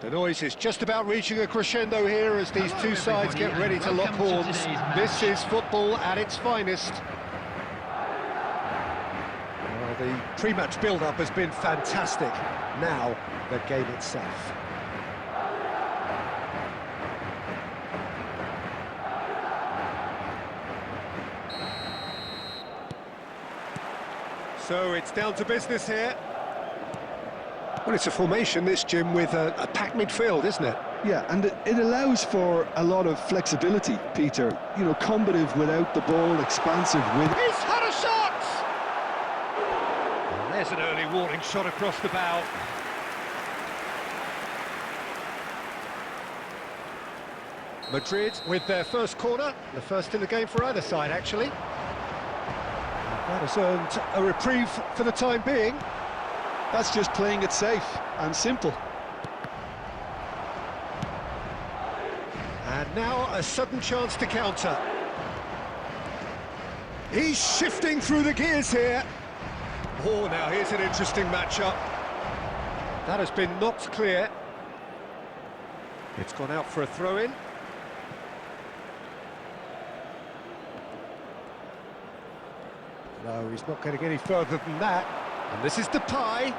The noise is just about reaching a crescendo here as these two sides get ready to lock horns. This is football at its finest. Well, the pre-match build-up has been fantastic. Now, the game itself. So it's down to business here. Well, it's a formation, this, Jim, with a packed midfield, isn't it? Yeah, and it allows for a lot of flexibility, Peter. You know, combative without the ball, expansive with... He's had a shot! And there's an early warning shot across the bow. Madrid with their first corner, the first in the game for either side, actually. That has earned a reprieve for the time being. That's just playing it safe and simple. And now a sudden chance to counter. He's shifting through the gears here. Oh, now here's an interesting matchup. That has been knocked clear. It's gone out for a throw-in. No, he's not going to get any further than that. And this is Depay.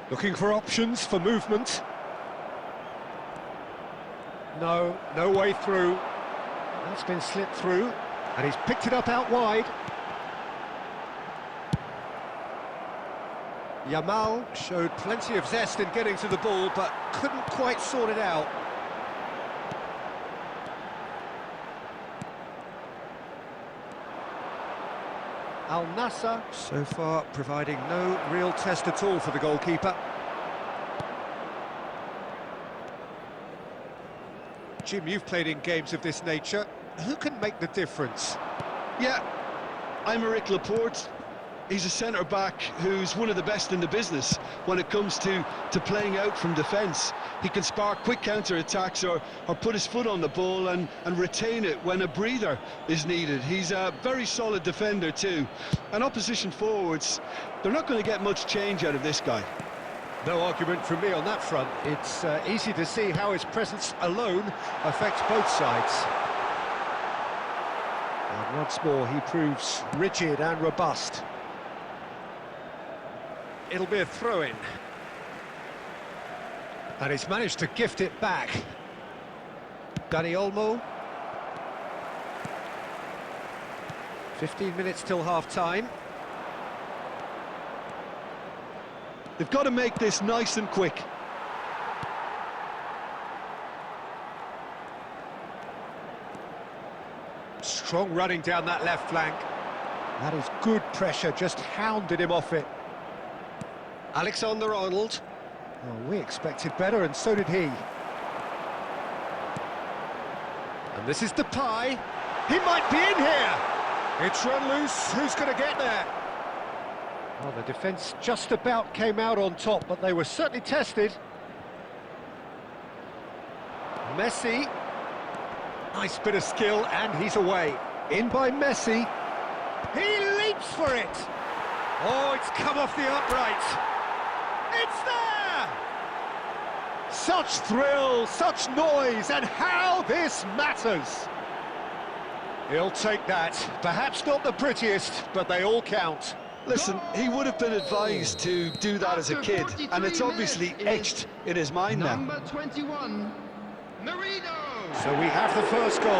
Looking for options for movement. No way through. That's been slipped through, and he's picked it up out wide. Yamal showed plenty of zest in getting to the ball, but couldn't quite sort it out. Nassr so far providing no real test at all for the goalkeeper. Jim, you've played in games of this nature. Who can make the difference? Yeah, I'm Eric Laporte. He's a centre-back who's one of the best in the business when it comes to playing out from defence. He can spark quick counter-attacks or put his foot on the ball and retain it when a breather is needed. He's a very solid defender too. And opposition forwards, they're not going to get much change out of this guy. No argument from me on that front. It's easy to see how his presence alone affects both sides. And once more, he proves rigid and robust. It'll be a throw-in. And he's managed to gift it back. Dani Olmo. 15 minutes till half-time. They've got to make this nice and quick. Strong running down that left flank. That is good pressure, just hounded him off it. Alexander-Arnold. Oh, we expected better, and so did he. And this is Depay. He might be in here. It's run loose. Who's going to get there? Well, the defence just about came out on top, but they were certainly tested. Messi. Nice bit of skill, and he's away. In by Messi. He leaps for it. Oh, it's come off the upright. It's there! Such thrill, such noise, and how this matters. He'll take that. Perhaps not the prettiest, but they all count. Listen, he would have been advised to do that as a kid, and it's obviously etched in his mind now. Number 21, Marino. So we have the first goal.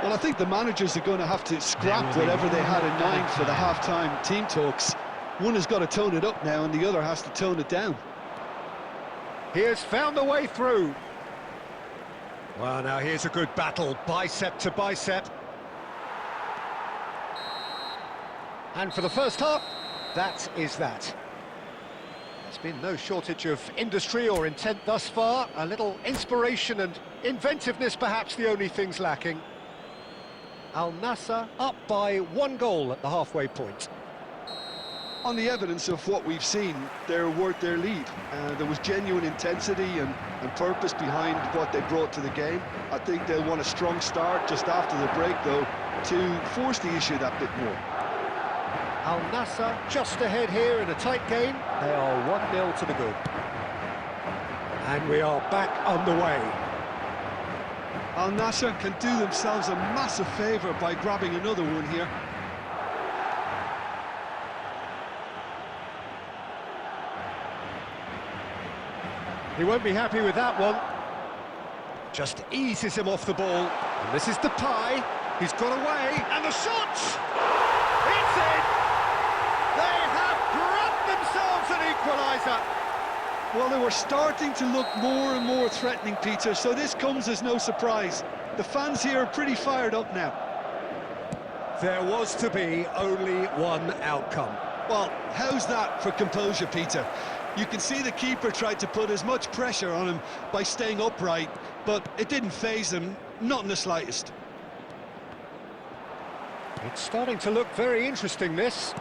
Well, I think the managers are going to have to scrap whatever they had in mind for the half-time team talks. One has got to tone it up now, and the other has to tone it down. He has found a way through. Well, now here's a good battle, bicep to bicep. And for the first half, that is that. There's been no shortage of industry or intent thus far. A little inspiration and inventiveness, perhaps the only things lacking. Nassr up by 1 goal at the halfway point. On the evidence of what we've seen, they're worth their lead. There was genuine intensity and purpose behind what they brought to the game. I think they'll want a strong start just after the break, though, to force the issue that bit more. Al Nassr just ahead here in a tight game. They are 1-0 to the good. And we are back underway. Al Nassr can do themselves a massive favour by grabbing another one here. He won't be happy with that one. Just eases him off the ball. And this is Depay. He's got away. And the shot! It's in! They have grabbed themselves an equaliser. Well, they were starting to look more and more threatening, Peter, so this comes as no surprise. The fans here are pretty fired up now. There was to be only one outcome. Well, how's that for composure, Peter? You can see the keeper tried to put as much pressure on him by staying upright, but it didn't faze him, not in the slightest. It's starting to look very interesting, this.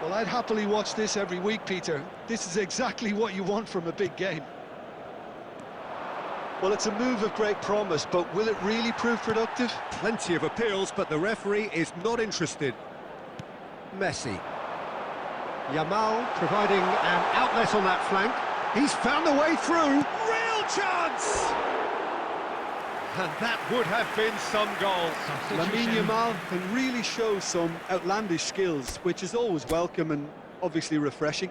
Well, I'd happily watch this every week, Peter. This is exactly what you want from a big game. Well, it's a move of great promise, but will it really prove productive? Plenty of appeals, but the referee is not interested. Messi. Yamal providing an outlet on that flank. He's found the way through. Real chance! And that would have been some goal. Lamine Yamal can really show some outlandish skills, which is always welcome and obviously refreshing.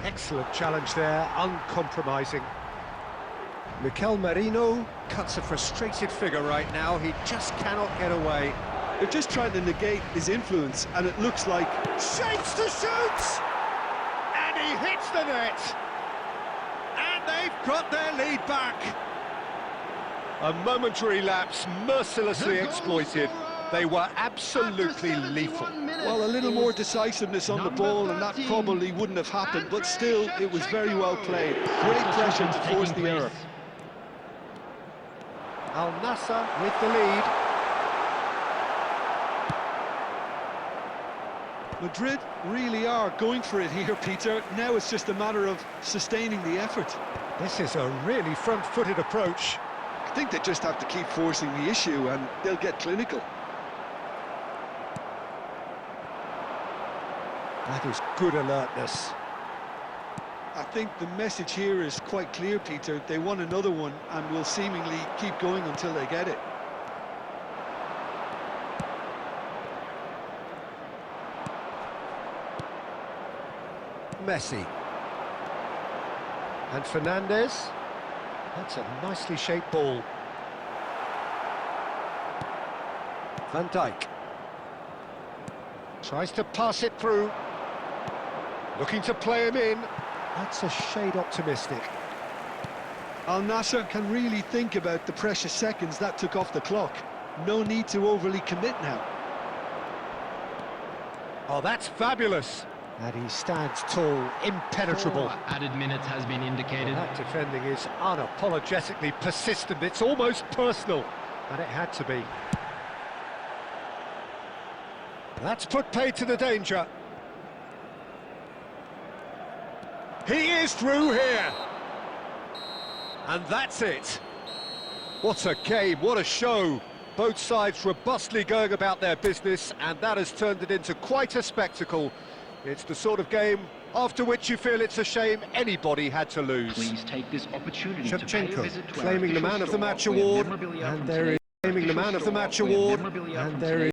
Excellent challenge there, uncompromising. Mikel Merino cuts a frustrated figure right now. He just cannot get away. They're just trying to negate his influence, and it looks like... Shapes to shoot! And he hits the net! And they've got their lead back! A momentary lapse, mercilessly exploited. They were absolutely lethal. Well, a little more decisiveness on the ball, and that probably wouldn't have happened, but still, it was very well played. Great pressure to force the error. Al Nassr with the lead. Madrid really are going for it here, Peter. Now it's just a matter of sustaining the effort. This is a really front-footed approach. I think they just have to keep forcing the issue and they'll get clinical. That is good alertness. I think the message here is quite clear, Peter. They want another one and will seemingly keep going until they get it. Messi. And Fernandez. That's a nicely shaped ball. Van Dijk. Tries to pass it through. Looking to play him in. That's a shade optimistic. Al Nassr can really think about the precious seconds that took off the clock. No need to overly commit now. Oh, that's fabulous. And he stands tall, impenetrable. Added minutes has been indicated. That defending is unapologetically persistent. It's almost personal, and it had to be. That's put paid to the danger. He is through here. And that's it. What a game, what a show. Both sides robustly going about their business, and that has turned it into quite a spectacle. It's the sort of game after which you feel it's a shame anybody had to lose. Please take this opportunity to pay a Shevchenko visit to claiming the Man of the Match award, and there is claiming the Man of the Match award, and there is